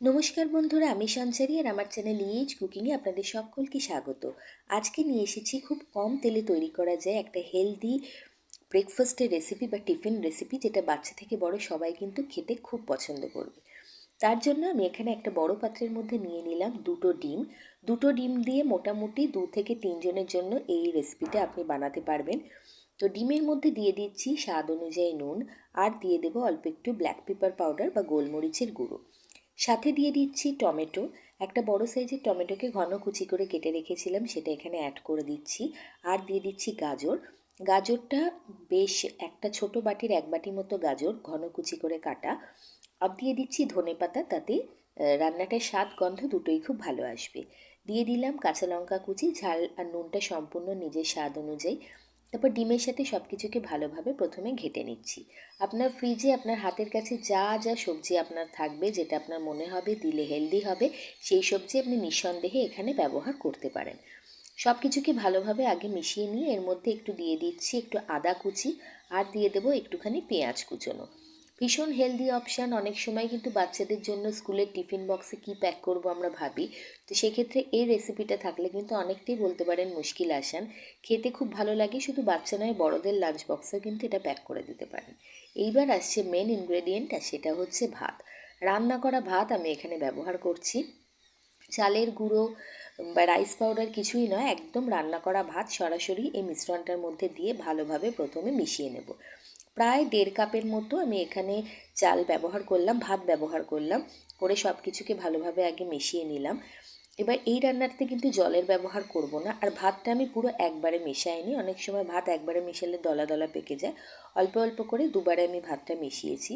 নমস্কার বন্ধুরা, আমি সঞ্চারী আর আমার চ্যানেল ইএইচ কুকিংয়ে আপনাদের সকলকে স্বাগত। আজকে নিয়ে এসেছি খুব কম তেলে তৈরি করা যায় একটা হেলদি ব্রেকফাস্টের রেসিপি বা টিফিন রেসিপি, যেটা বাচ্চা থেকে বড় সবাই কিন্তু খেতে খুব পছন্দ করবে। তার জন্য আমি এখানে একটা বড় পাত্রের মধ্যে নিয়ে নিলাম দুটো ডিম দিয়ে মোটামুটি 2 থেকে 3 জনের জন্য এই রেসিপিটা আপনি বানাতে পারবেন। তো ডিমের মধ্যে দিয়ে দিচ্ছি স্বাদ অনুযায়ী নুন, আর দিয়ে দেবো অল্প একটু ব্ল্যাক পেপার পাউডার বা গোলমরিচের গুঁড়ো। সাথে দিয়ে দিচ্ছি টমেটো, একটা বড় সাইজের টমেটোকে ঘন কুচি করে কেটে রেখেছিলাম, সেটা এখানে অ্যাড করে দিচ্ছি। আর দিয়ে দিচ্ছি গাজরটা বেশ একটা ছোট বাটির 1 বাটি মতো গাজর ঘন কুচি করে কাটা। আর দিয়ে দিচ্ছি ধনেপাতা, তাতে রান্নাটার স্বাদ গন্ধ দুটোই খুব ভালো আসবে। দিয়ে দিলাম কাঁচা লঙ্কা কুচি, ঝাল আর নুনটা সম্পূর্ণ নিজের স্বাদ অনুযায়ী। তারপর ডিমের সাথে সব কিছুকে ভালোভাবে প্রথমে ঘেটে নিচ্ছি। আপনার ফ্রিজে আপনার হাতের কাছে যা যা সবজি আপনার থাকবে, যেটা আপনার মনে হবে দিলে হেলদি হবে, সেই সবজি আপনি নিঃসন্দেহে এখানে ব্যবহার করতে পারেন। সব কিছুকে ভালোভাবে আগে মিশিয়ে নিয়ে এর মধ্যে একটু দিয়ে দিচ্ছি একটু আদা কুচি, আর দিয়ে দেবো একটুখানি পেঁয়াজ কুচোনো। ভীষণ হেলদি অপশান। অনেক সময় কিন্তু বাচ্চাদের জন্য স্কুলের টিফিন বক্সে কী প্যাক করব আমরা ভাবি, তো সেক্ষেত্রে এই রেসিপিটা থাকলে কিন্তু অনেকটাই বলতে পারেন মুশকিল আসান। খেতে খুব ভালো লাগে, শুধু বাচ্চা নয় বড়দের লাঞ্চ বক্সেও কিন্তু এটা প্যাক করে দিতে পারেন। এইবার আসছে মেন ইনগ্রেডিয়েন্ট, আর সেটা হচ্ছে ভাত। রান্না করা ভাত আমি এখানে ব্যবহার করছি। চালের গুঁড়ো বা রাইস পাউডার কিছুই নয়, একদম রান্না করা ভাত সরাসরি এই মিশ্রণটার মধ্যে দিয়ে ভালোভাবে প্রথমে মিশিয়ে নেব। প্রায় 1.5 কাপের মতো আমি এখানে ভাত ব্যবহার করলাম, করে সব কিছুকে ভালোভাবে আগে মিশিয়ে নিলাম। এবার এই রান্নাতে কিন্তু জলের ব্যবহার করব না, আর ভাতটা আমি পুরো একবারে মেশাইনি। অনেক সময় ভাত একবারে মেশালে দলা দলা পেকে যায়। অল্প অল্প করে দুবারে আমি ভাতটা মিশিয়েছি।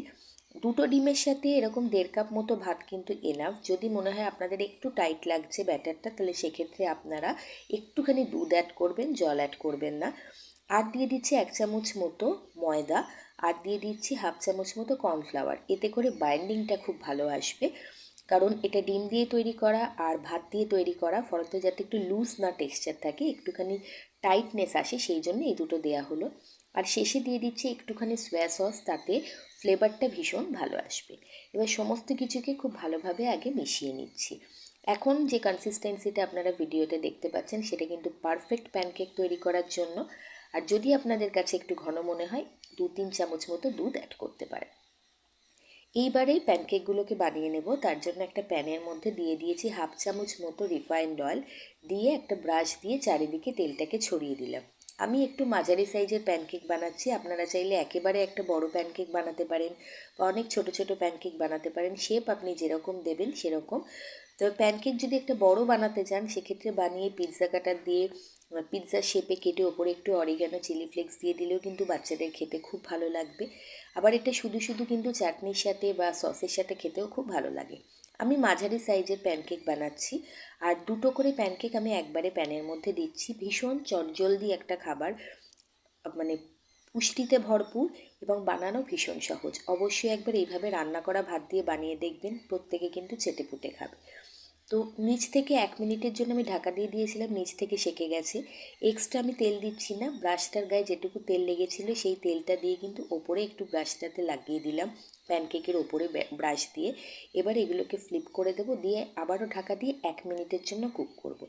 দুটো ডিমের সাথে এরকম 1.5 কাপ মতো ভাত কিন্তু এনাফ। যদি মনে হয় আপনাদের একটু টাইট লাগছে ব্যাটারটা, তাহলে সেক্ষেত্রে আপনারা একটুখানি দুধ অ্যাড করবেন, জল অ্যাড করবেন না। আর দিয়ে দিচ্ছি 1 চামচ মতো ময়দা, আর দিয়ে দিচ্ছি 1/2 চামচ মতো কর্নফ্লাওয়ার। এতে করে বাইন্ডিংটা খুব ভালো আসবে, কারণ এটা ডিম দিয়ে তৈরি করা আর ভাত দিয়ে তৈরি করা, ফলত যাতে একটু লুজ না টেক্সচার থাকে, একটুখানি টাইটনেস আসে, সেই জন্য এই দুটো দেয়া হলো। আর শেষে দিয়ে দিচ্ছি একটুখানি সোয়া সস, তাতে ফ্লেভারটা ভীষণ ভালো আসবে। এবার সমস্ত কিছুকে খুব ভালোভাবে আগে মিশিয়ে নিচ্ছি। এখন যে কনসিস্টেন্সিটা আপনারা ভিডিওতে দেখতে পাচ্ছেন, সেটা কিন্তু পারফেক্ট প্যানকেক তৈরি করার জন্য। আর যদি আপনাদের কাছে একটু ঘন মনে হয়, 2-3 চামচ মতো দুধ অ্যাড করতে পারেন। এইবারে প্যানকেকগুলোকে বানিয়ে নেব। তার জন্য একটা প্যানের মধ্যে দিয়ে দিয়েছি 1/2 চামচ মতো রিফাইন্ড অয়েল, দিয়ে একটা ব্রাশ দিয়ে চারিদিকে তেলটাকে ছড়িয়ে দিলাম। আমি একটু মাঝারি সাইজের প্যানকেক বানাচ্ছি, আপনারা চাইলে একেবারে একটা বড় প্যানকেক বানাতে পারেন বা অনেক ছোট ছোট প্যানকেক বানাতে পারেন, শেপ আপনি যেরকম দেবেন সেরকম। তো প্যানকেক যদি একটা বড় বানাতে চান, সেক্ষেত্রে বানিয়ে পিৎজা কাটার দিয়ে পিৎজা শেপে কেটে ওপরে একটু অরিগানো চিলি ফ্লেক্স দিয়ে দিলেও কিন্তু বাচ্চাদের খেতে খুব ভালো লাগবে। আবার এটা শুধু শুধু কিন্তু চাটনির সাথে বা সসের সাথে খেতেও খুব ভালো লাগে। আমি মাঝারি সাইজের প্যানকেক বানাচ্ছি, আর দুটো করে প্যানকেক আমি একবারে প্যানের মধ্যে দিচ্ছি। ভীষণ চটজলদি একটা খাবার, মানে পুষ্টিতে ভরপুর এবং বানানো ভীষণ সহজ। অবশ্যই একবার এইভাবে রান্না করা ভাত দিয়ে বানিয়ে দেখবেন, প্রত্যেকে কিন্তু চেটেপুটে খাবে। তো নিচ থেকে 1 মিনিটের জন্য আমি ঢাকা দিয়ে দিয়েছিলাম, নিচ থেকে সেঁকে গেছে। এক্সট্রা আমি তেল দিচ্ছি না, ব্রাশটার গায়ে যেটুকু তেল লেগেছিলো সেই তেলটা দিয়ে কিন্তু ওপরে একটু ব্রাশটাতে লাগিয়ে দিলাম, প্যানকেকের ওপরে ব্রাশ দিয়ে। এবার এগুলোকে ফ্লিপ করে দেবো, দিয়ে আবারও ঢাকা দিয়ে 1 মিনিটের জন্য কুক করব।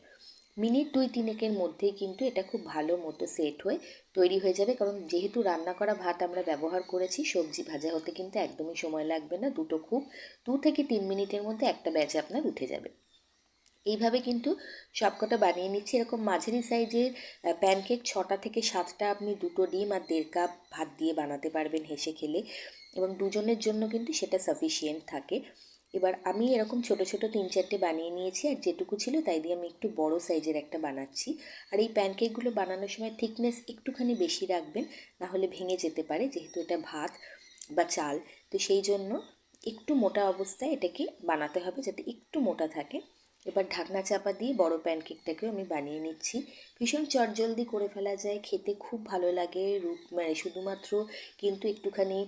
মিনিট 2-3 মধ্যেই কিন্তু এটা খুব ভালো মতো সেট হয়ে তৈরি হয়ে যাবে, কারণ যেহেতু রান্না করা ভাত আমরা ব্যবহার করেছি, সবজি ভাজা হতে কিন্তু একদমই সময় লাগবে না। 2 থেকে 3 মিনিটের মধ্যে একটা ব্যাচ আপনার উঠে যাবে। এইভাবে কিন্তু সবকটা বানিয়ে নিচ্ছি। এরকম মাঝারি সাইজের প্যানকেক 6টা থেকে 7টা আপনি দুটো ডিম আর 1.5 কাপ ভাত দিয়ে বানাতে পারবেন হেসে খেলে, এবং দুজনের জন্য কিন্তু সেটা সাফিসিয়েন্ট থাকে। এবার আমি এরকম ছোট ছোট 3-4টে বানিয়ে নিয়েছি, আর যেটুকু ছিল তাই দিয়ে আমি একটু বড় সাইজের একটা বানাচ্ছি। আর এই প্যানকেকগুলো বানানোর সময় থিকনেস একটুখানি বেশি রাখবেন, না হলে ভেঙে যেতে পারে, যেহেতু এটা ভাত বা চাল। তো সেই জন্য একটু মোটা অবস্থায় এটাকে বানাতে হবে, যাতে একটু মোটা থাকে। এবার ঢাকনা চাপা দিয়ে বড় প্যানকেকটাকেও আমি বানিয়ে নিচ্ছি। ভীষণ চটজলদি করে ফেলা যায়, খেতে খুব ভালো লাগে। মানে শুধুমাত্র কিন্তু একটুখানি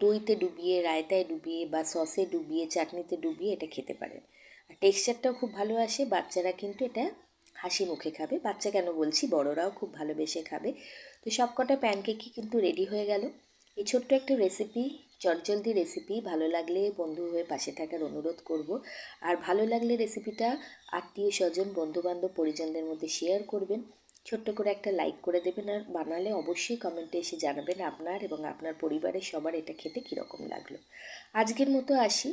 দইতে ডুবিয়ে, রায়তায় ডুবিয়ে বা সসে ডুবিয়ে, চাটনিতে ডুবিয়ে এটা খেতে পারেন। আর টেক্সচারটাও খুব ভালো আসে, বাচ্চারা কিন্তু এটা হাসি মুখে খাবে। বাচ্চা কেন বলছি, বড়রাও খুব ভালোবেসে খাবে। তো সবকটা প্যানকেকই কিন্তু রেডি হয়ে গেল। এই ছোট্ট একটা রেসিপি চটজলদি রেসিপি। ভালো লাগলে বন্ধু হয়ে পাশে থাকার অনুরোধ করব। আর ভালো লাগলে রেসিপিটা আত্মীয় স্বজন বন্ধুবান্ধব পরিজনদের মধ্যে শেয়ার করবেন। ছোট্ট করে একটা লাইক করে দেবেন, আর বানালে অবশ্যই কমেন্টে এসে জানাবেন আপনার এবং আপনার পরিবারের সবার এটা খেতে কীরকম লাগলো। আজকের মতো আসি,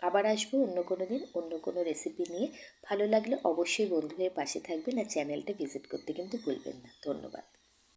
আবার আসবো অন্য কোনো দিন অন্য কোনো রেসিপি নিয়ে। ভালো লাগলে অবশ্যই বন্ধু হয়ে পাশে থাকবেন, আর চ্যানেলটা ভিজিট করতে কিন্তু ভুলবেন না। ধন্যবাদ।